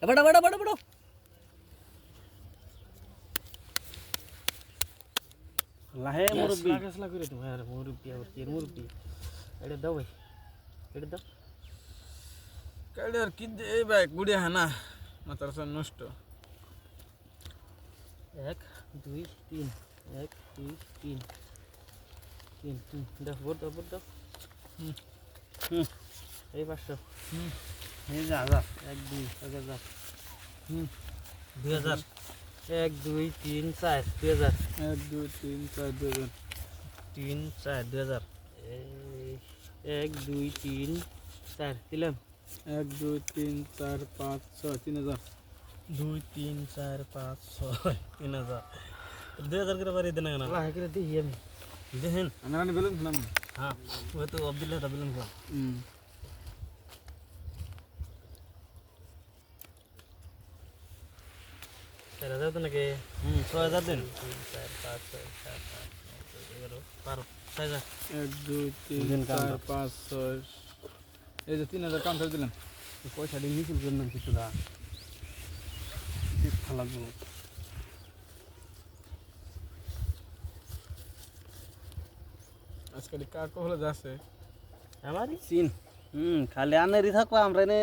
বড় বড় বড় বড় লাহে মুরব্বি লাগাসলা করে তুমি আর মুরব্বি আর কি মুরব্বি এটা দাও ভাই এটা দাও কালে আর কি দে ভাই গুড়িয়া হানা মাথার সব নষ্ট 1 2 3 1 2 3 3 দাও বড় দাও এই 500 এই যা যা 1 2 1000 2000 1 2 3 4 2000 1 2 3 4 2000 3 4 2000 1 2 3 4 দিলাম 1 2 3 4 5 6 3000 2 3 4 5 6 3000 2000 করে বাড়ি দেনা না আল্লাহ করে দিই আমি দেখেন আমি বেলুন নাম হ্যাঁ ওই তো আব্দুল্লাহ রাবিলন কো 4000 তো নাকি 6000 দিন 4 5 6 7 8 9 10 11 12 6000 1 2 3 4 5 6 এই যে 3000 কাউন্টার দিলাম পয়সা দিয়ে নিচে করলাম কিছু দা ভালো লাগবে আজকাল কার কহলে যাচ্ছে আমারই চিন খালি আনেরই থাকো আমরা এনে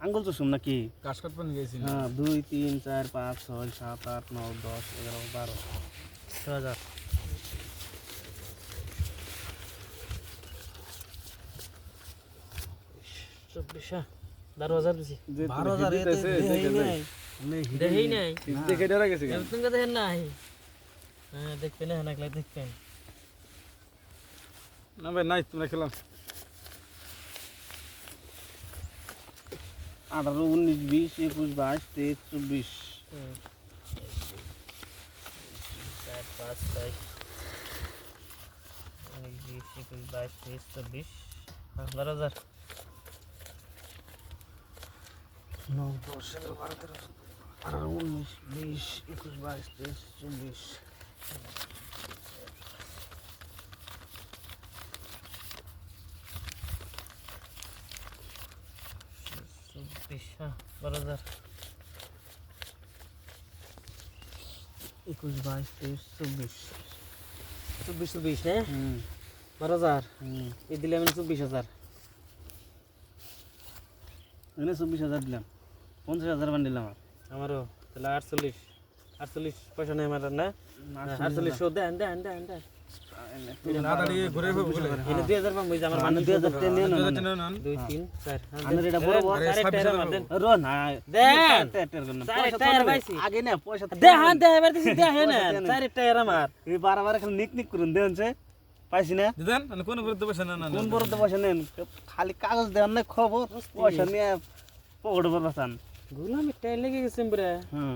আঙ্গুল চুষুম নাকি কাজ করতে গেছি হ্যাঁ 2 3 4 5 6 7 8 9 10 11 12 6000 24 12000 দিছি 12000 এতে দেই নাই দেখে ডরা গেছে তুমি দেখেন নাই হ্যাঁ দেখবেন না লাগলে দেখবেন না ভাই নাই তোমরা খেলাম 18 19 20 21 22 23 24 5 6 20 21 22 23 12000 9 10 11 12 13 18 19 20 21 22 23 24 12,000 21 22 23 24 না 12,000 এই দিলে আমি 24,000 এনে 24000 দিলাম 50000 বান দিলাম আমারও তাহলে 48 পয়সা নেই আমার না 48 শো দেন নাদাড়ি ঘুরে ঘুরে এনে 2000 পাম হই আমার মানে 2000 তে নিয়ে না 2 3 4 আনের এটা বড় বড় আরেক টায়ার আমার দেন রো না দেন টায়ার করনা চার পয়সা টায়ার তো পাইছি। আগে না পয়সা দেখান এবার দিছি দেখেন চার টায়ার আমার এই বারবার খালি নিক করুন দেনছে পাইছি না দিদান মানে কোন বিরুদ্ধে বসে না না কোন বড়তে পয়সা নেন খালি কাগজ দেন না খবর পয়সা নিয়ে পকেটে ভরবাসান গুলাম টায়ার লেগে গেছে পুরা হুম